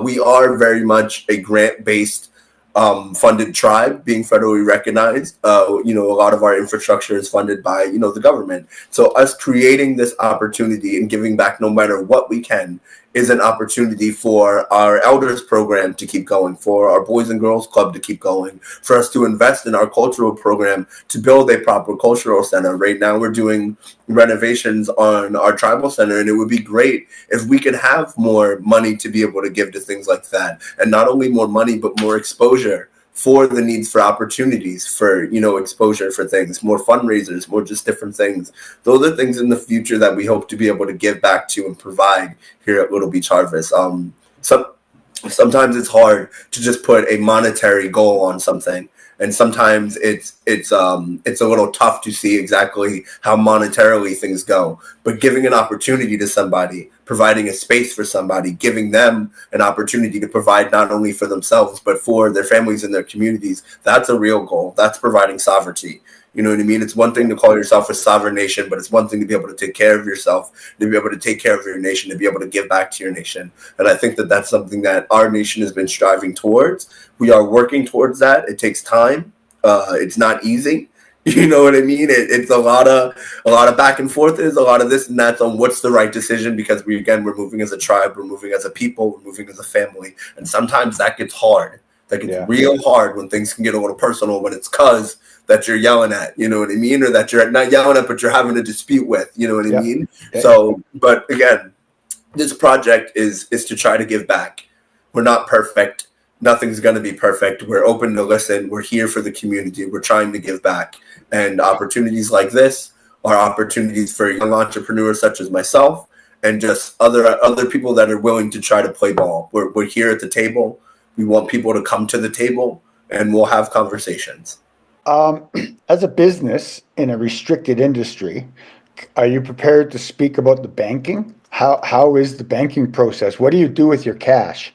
Speaker 4: We are very much a grant-based funded tribe, being federally recognized. A lot of our infrastructure is funded by, the government. So us creating this opportunity and giving back no matter what we can is an opportunity for our elders program to keep going, for our Boys and Girls Club to keep going, for us to invest in our cultural program to build a proper cultural center. Right now we're doing renovations on our tribal center, and it would be great if we could have more money to be able to give to things like that. And not only more money, but more exposure for the needs for opportunities, for, exposure for things, more fundraisers, more just different things. Those are things in the future that we hope to be able to give back to and provide here at Little Beach Harvest. Sometimes it's hard to just put a monetary goal on something. And sometimes it's a little tough to see exactly how monetarily things go. But giving an opportunity to somebody, providing a space for somebody, giving them an opportunity to provide not only for themselves, but for their families and their communities, that's a real goal. That's providing sovereignty. You know what I mean? It's one thing to call yourself a sovereign nation, but it's one thing to be able to take care of yourself, to be able to take care of your nation, to be able to give back to your nation. And I think that that's something that our nation has been striving towards. We are working towards that. It takes time. It's not easy. You know what I mean? It's a lot of back and forth. There's a lot of this and that on what's the right decision, because we're moving as a tribe, we're moving as a people, we're moving as a family. And sometimes that gets hard. That gets real hard when things can get a little personal, when it's cuz that you're yelling at, you know what I mean? Or that you're not yelling at, but you're having a dispute with, you know what I mean? Okay. So, but again, this project is to try to give back. We're not perfect. Nothing's going to be perfect. We're open to listen. We're here for the community. We're trying to give back. And opportunities like this are opportunities for young entrepreneurs such as myself and just other people that are willing to try to play ball. We're here at the table. We want people to come to the table, and we'll have conversations.
Speaker 3: As a business in a restricted industry, are you prepared to speak about the banking? How is the banking process? What do you do with your cash?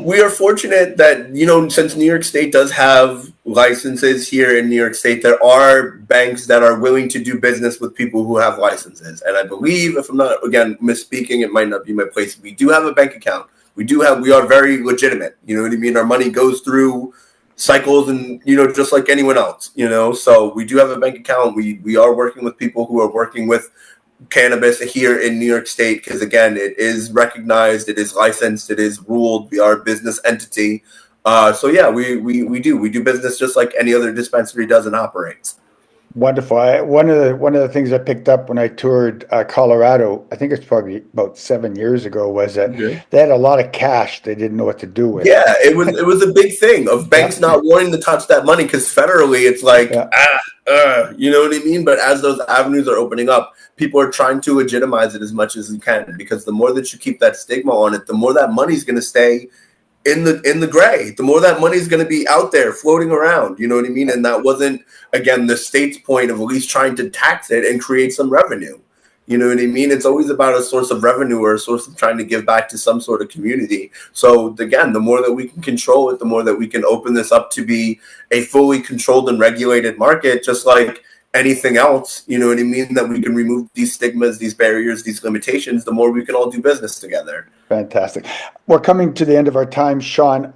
Speaker 4: We are fortunate that, since New York State does have licenses here in New York State, there are banks that are willing to do business with people who have licenses. And I believe, if I'm not, again, misspeaking, it might not be my place. We do have a bank account. We are very legitimate. You know what I mean? Our money goes through cycles and, just like anyone else, so we do have a bank account. We are working with people who are working with cannabis here in New York State because, again, it is recognized, it is licensed, it is ruled. We are a business entity. So yeah, we do business just like any other dispensary does and operates.
Speaker 3: Wonderful. One of the things I picked up when I toured Colorado, I think it's probably about 7 years ago, was that
Speaker 4: Okay.
Speaker 3: they had a lot of cash they didn't know what to do with.
Speaker 4: Yeah, it was a big thing of banks
Speaker 3: Yeah,
Speaker 4: not wanting to touch that money because federally it's like
Speaker 3: yeah,
Speaker 4: you know what I mean. But as those avenues are opening up, people are trying to legitimize it as much as you can because the more that you keep that stigma on it, the more that money's going to stay in the gray. The more that money is going to be out there floating around. You know what I mean? And that wasn't, again, the state's point of at least trying to tax it and create some revenue. You know what I mean? It's always about a source of revenue or a source of trying to give back to some sort of community. So again, the more that we can control it, the more that we can open this up to be a fully controlled and regulated market, just like anything else, you know what I mean, that we can remove these stigmas, these barriers, these limitations, the more we can all do business together.
Speaker 3: fantastic. We're coming to the end of our time, Sean.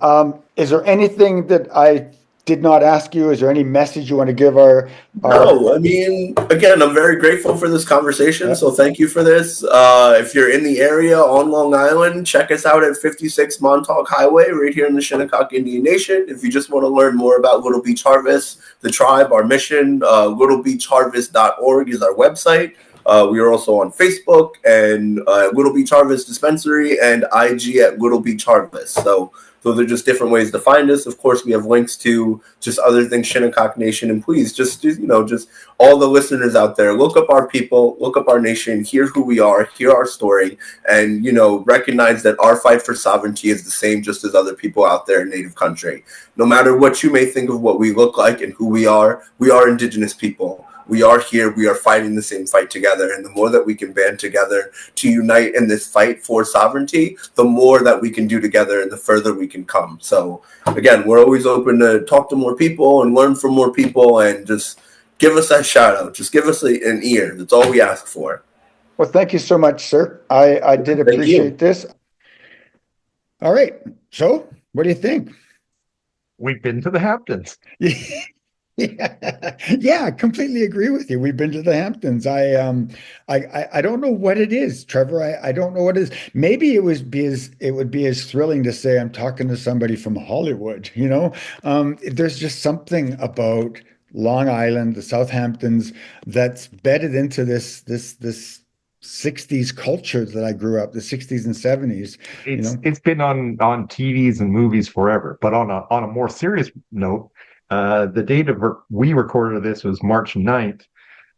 Speaker 3: Is there anything that I did not ask you? Is there any message you want to give our
Speaker 4: No, I mean, again, I'm very grateful for this conversation.
Speaker 3: yeah,
Speaker 4: So thank you for this. If you're in the area on Long Island, check us out at 56 Montauk Highway, right here in the Shinnecock Indian Nation. If you just want to learn more about Little Beach Harvest, the tribe, our mission, littlebeachharvest.org is our website. We are also on Facebook and Little Beach Harvest Dispensary and IG at Little Beach Harvest. So those are just different ways to find us. Of course, we have links to just other things, Shinnecock Nation. And please, just all the listeners out there, look up our people, look up our nation, hear who we are, hear our story, and, recognize that our fight for sovereignty is the same just as other people out there in Native country. No matter what you may think of what we look like and who we are Indigenous people. We are here. We are fighting the same fight together. And the more that we can band together to unite in this fight for sovereignty, the more that we can do together and the further we can come. So, again, we're always open to talk to more people and learn from more people and just give us that shout out. Just give us an ear. That's all we ask for.
Speaker 3: Well, thank you so much, sir. I did
Speaker 4: Thank you.
Speaker 3: appreciate this. All right. So, what do you think?
Speaker 2: We've been to the Hamptons.
Speaker 3: Yeah, yeah, I completely agree with you. We've been to the Hamptons. I don't know what it is, Trevor. I don't know what it is. Maybe it would be as thrilling to say I'm talking to somebody from Hollywood. There's just something about Long Island, the Southamptons, that's bedded into this 60s culture that I grew up, the 60s and 70s.
Speaker 2: It's been on TVs and movies forever. But on a more serious note, the date we recorded this was March 9th.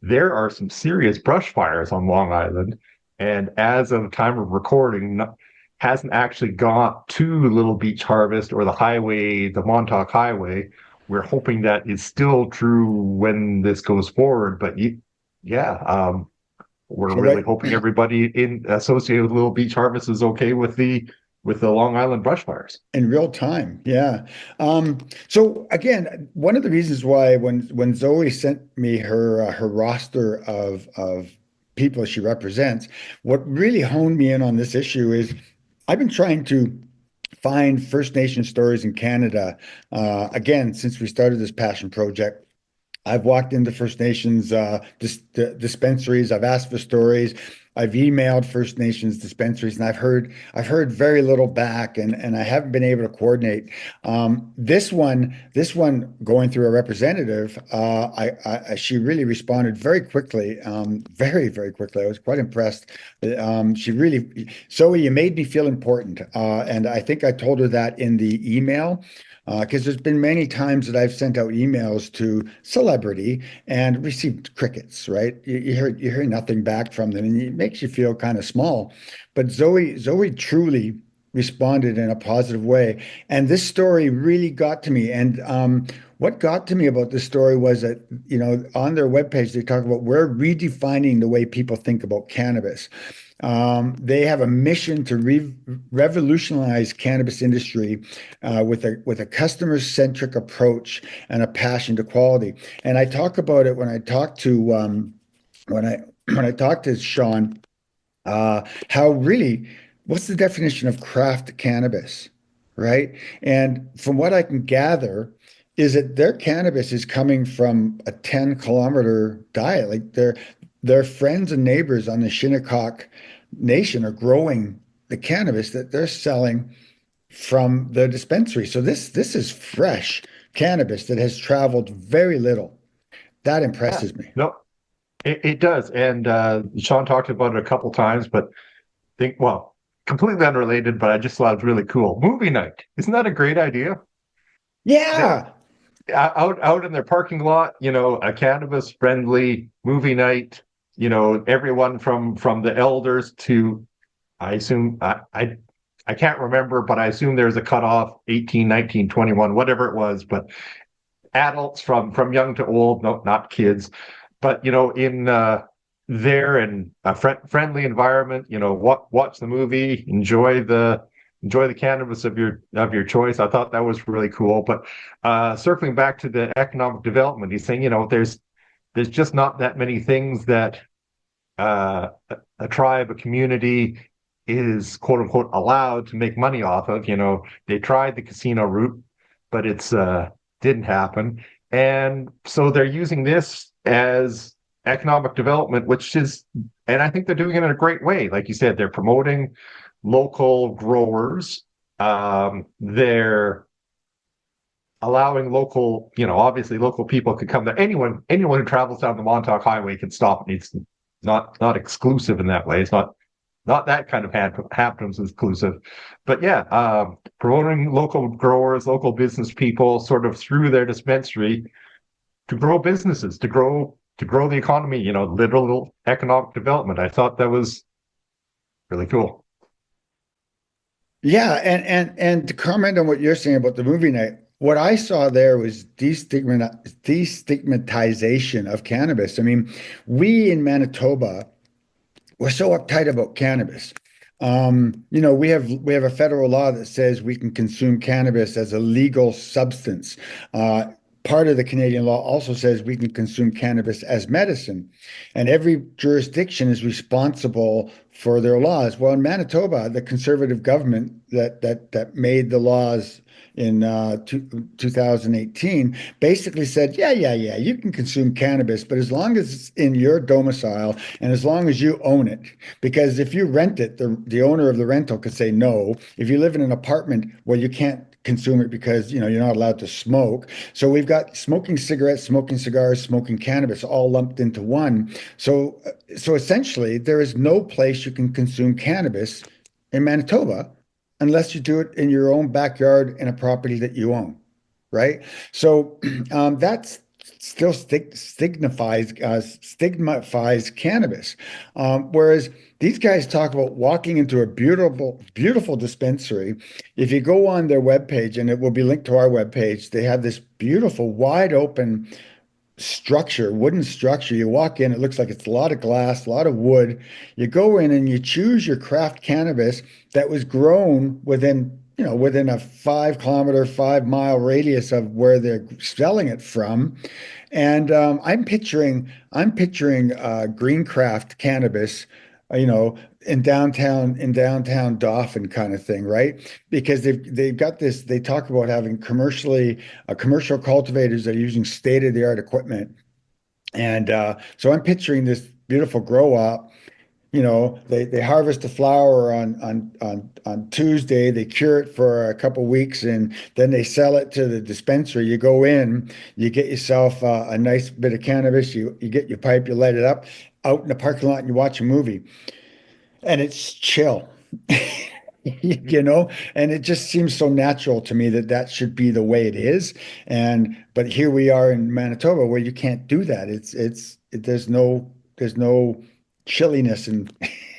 Speaker 2: There are some serious brush fires on Long Island, and as of the time of recording, hasn't actually got to Little Beach Harvest or the Montauk Highway. We're hoping that is still true when this goes forward. But we're really hoping everybody associated with Little Beach Harvest is okay with the Long Island brush fires
Speaker 3: in real time. Yeah. So again, one of the reasons why when Zoe sent me her roster of people she represents, what really honed me in on this issue is I've been trying to find First Nation stories in Canada. Again, since we started this passion project, I've walked into First Nations dispensaries. I've asked for stories. I've emailed First Nations dispensaries, and I've heard very little back, and I haven't been able to coordinate. This one going through a representative, she really responded very quickly, very very quickly. I was quite impressed. Zoe, you made me feel important, and I think I told her that in the email. Because there's been many times that I've sent out emails to celebrity and received crickets, right? You hear nothing back from them, and it makes you feel kind of small. But Zoe truly responded in a positive way, and this story really got to me. And what got to me about this story was that on their webpage they talk about we're redefining the way people think about cannabis. They have a mission to revolutionize cannabis industry with a customer-centric approach and a passion to quality. And I talk about it when I talk to when I when I talk to Sean, how really, what's the definition of craft cannabis, right? And from what I can gather, is that their cannabis is coming from a 10-kilometer diet. Like their friends and neighbors on the Shinnecock Nation are growing the cannabis that they're selling from the dispensary. So this is fresh cannabis that has traveled very little. That
Speaker 2: Yeah.
Speaker 3: impresses me.
Speaker 2: No, it does. And Sean talked about it a couple times, but well, completely unrelated, but I just thought it was really cool. Movie night. Isn't that a great idea?
Speaker 3: Yeah.
Speaker 2: Out in their parking lot, a cannabis friendly movie night, everyone from the elders to, I assume, I can't remember, but I assume there's a cutoff, 18, 19, 21, whatever it was, but adults from young to old, no, not kids, but in there in a friendly environment, watch the movie, enjoy the cannabis of your choice. I thought that was really cool. But circling back to the economic development, he's saying, there's just not that many things that a tribe, a community is quote unquote allowed to make money off of. They tried the casino route, but it's didn't happen. And so they're using this as economic development, and I think they're doing it in a great way. Like you said, they're promoting local growers. They're allowing local, obviously local people could come there. Anyone who travels down the Montauk Highway can stop. It's not exclusive in that way. It's not that kind of Hamptons exclusive, but yeah, promoting local growers, local business people, sort of through their dispensary to grow businesses, to grow the economy. Literal economic development. I thought that was really cool.
Speaker 3: Yeah, and to comment on what you're saying about the movie night, what I saw there was destigmatization of cannabis. I mean, we in Manitoba, we're so uptight about cannabis. We have a federal law that says we can consume cannabis as a legal substance. Part of the Canadian law also says we can consume cannabis as medicine, and every jurisdiction is responsible for their laws. Well, in Manitoba, the conservative government that made the laws in 2018 basically said, yeah, you can consume cannabis, but as long as it's in your domicile and as long as you own it. Because if you rent it, the owner of the rental could say no. If you live in an apartment, well, you can't consume it because you're not allowed to smoke. So we've got smoking cigarettes, smoking cigars, smoking cannabis all lumped into one. So essentially, there is no place you can consume cannabis in Manitoba unless you do it in your own backyard in a property that you own, right? So that's still stigmatizes cannabis. Whereas these guys talk about walking into a beautiful, beautiful dispensary. If you go on their webpage, and it will be linked to our webpage, they have this beautiful, wide open structure, wooden structure. You walk in, it looks like it's a lot of glass, a lot of wood. You go in and you choose your craft cannabis that was grown within a 5-kilometer, 5-mile radius of where they're selling it from. And I'm picturing green craft cannabis, in downtown Dauphin kind of thing, right? Because they've got this. They talk about having commercial cultivators that are using state-of-the-art equipment, and so I'm picturing this beautiful grow up. They harvest the flower on Tuesday, they cure it for a couple weeks, and then they sell it to the dispensary. You go in, you get yourself a nice bit of cannabis, you get your pipe, you light it up out in the parking lot, and you watch a movie, and it's chill. And it just seems so natural to me that should be the way it is. But here we are in Manitoba where you can't do that. There's no chilliness and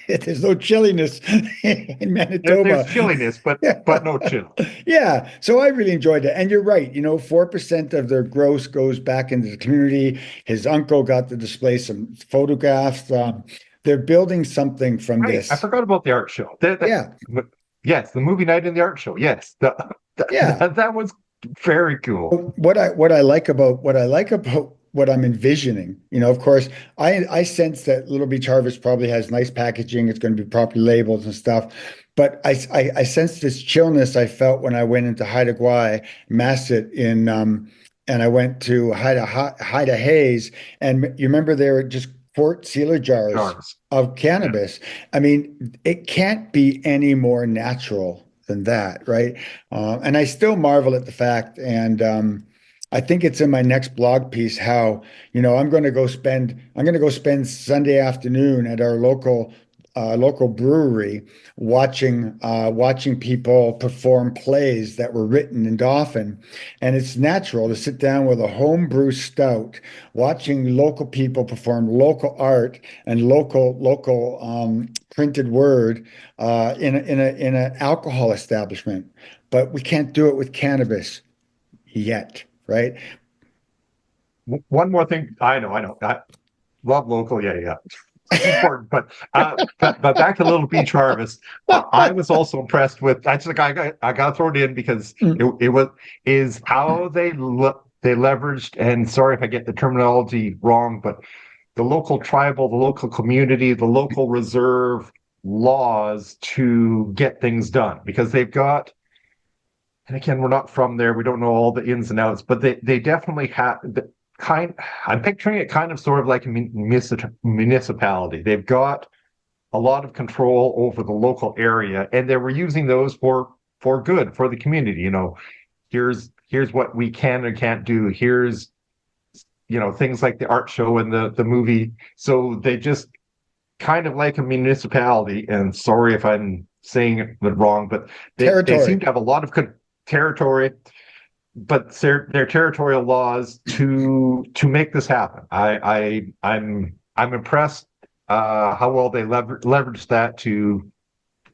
Speaker 3: there's no chilliness in
Speaker 2: There's
Speaker 3: Manitoba.
Speaker 2: chilliness, but no chill.
Speaker 3: Yeah, so I really enjoyed it. And you're right, 4% of their gross goes back into the community. His uncle got to display some photographs. they're building something from
Speaker 2: Right.
Speaker 3: this.
Speaker 2: I forgot about the art show.
Speaker 3: Yeah.
Speaker 2: Yes, the movie night and the art show. Yes,
Speaker 3: Yeah.
Speaker 2: that was very cool.
Speaker 3: What I like about what I'm envisioning, of course, I sense that Little Beach Harvest probably has nice packaging. It's going to be properly labeled and stuff. But I sense this chillness I felt when I went into Haida Gwaii, Masset and I went to Haida Hayes, and you remember there were just quart sealer jars
Speaker 2: Jars.
Speaker 3: of
Speaker 2: Yeah.
Speaker 3: cannabis. I mean, it can't be any more natural than that, right? And I still marvel at the fact, and I think it's in my next blog piece how I'm going to go spend Sunday afternoon at our local brewery watching people perform plays that were written in Dauphin, and it's natural to sit down with a home brew stout, watching local people perform local art and local printed word in an alcohol establishment. But we can't do it with cannabis yet, right?
Speaker 2: One more thing. I know. I love local. Yeah, yeah. It's important. But back to Little Beach Harvest. I was also impressed with. I just I got thrown in because it was is how they leveraged. And sorry if I get the terminology wrong, but the local tribal, the local community, the local reserve laws to get things done because they've got. And again, we're not from there. We don't know all the ins and outs, but they definitely have the kind. I'm picturing it kind of sort of like a municipality. They've got a lot of control over the local area, and they were using those for good for the community. Here's what we can and can't do. Here's things like the art show and the movie. So they just kind of like a municipality. And sorry if I'm saying it wrong, but they seem to have a lot of territory, but their territorial laws to make this happen. I'm impressed how well they leverage that to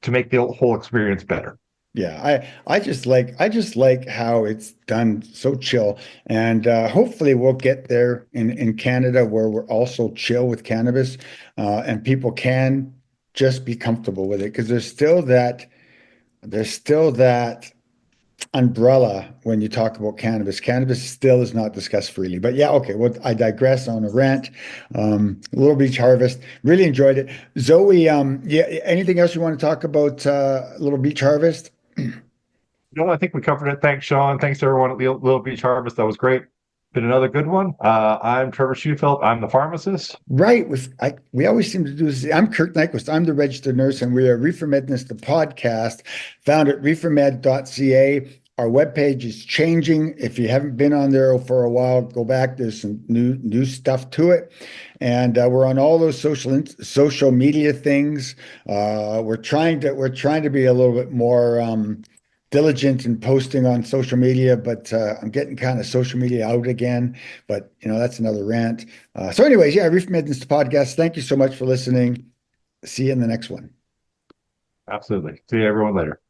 Speaker 2: make the whole experience better.
Speaker 3: Yeah, I just like how it's done so chill, and hopefully we'll get there in Canada where we're also chill with cannabis, and people can just be comfortable with it because there's still that umbrella when you talk about cannabis. Cannabis still is not discussed freely. But yeah, okay. Well, I digress on a rant. Little Beach Harvest, really enjoyed it. Zoe, yeah, anything else you want to talk about Little Beach Harvest?
Speaker 2: No, I think we covered it. Thanks, Sean. Thanks to everyone at Little Beach Harvest. That was great. Been another good one. I'm Trevor Schufelt. I'm the pharmacist.
Speaker 3: Right. We always seem to do this. I'm Kirk Nyquist. I'm the registered nurse, and we are ReeferMEDness, the podcast, found at reefermed.ca. Our webpage is changing. If you haven't been on there for a while, go back. There's some new stuff to it, and we're on all those social media things. We're trying to be a little bit more diligent in posting on social media, but I'm getting kind of social media out again. But that's another rant. So, anyways, yeah, ReeferMEDness, the podcast. Thank you so much for listening. See you in the next one.
Speaker 2: Absolutely. See you everyone later.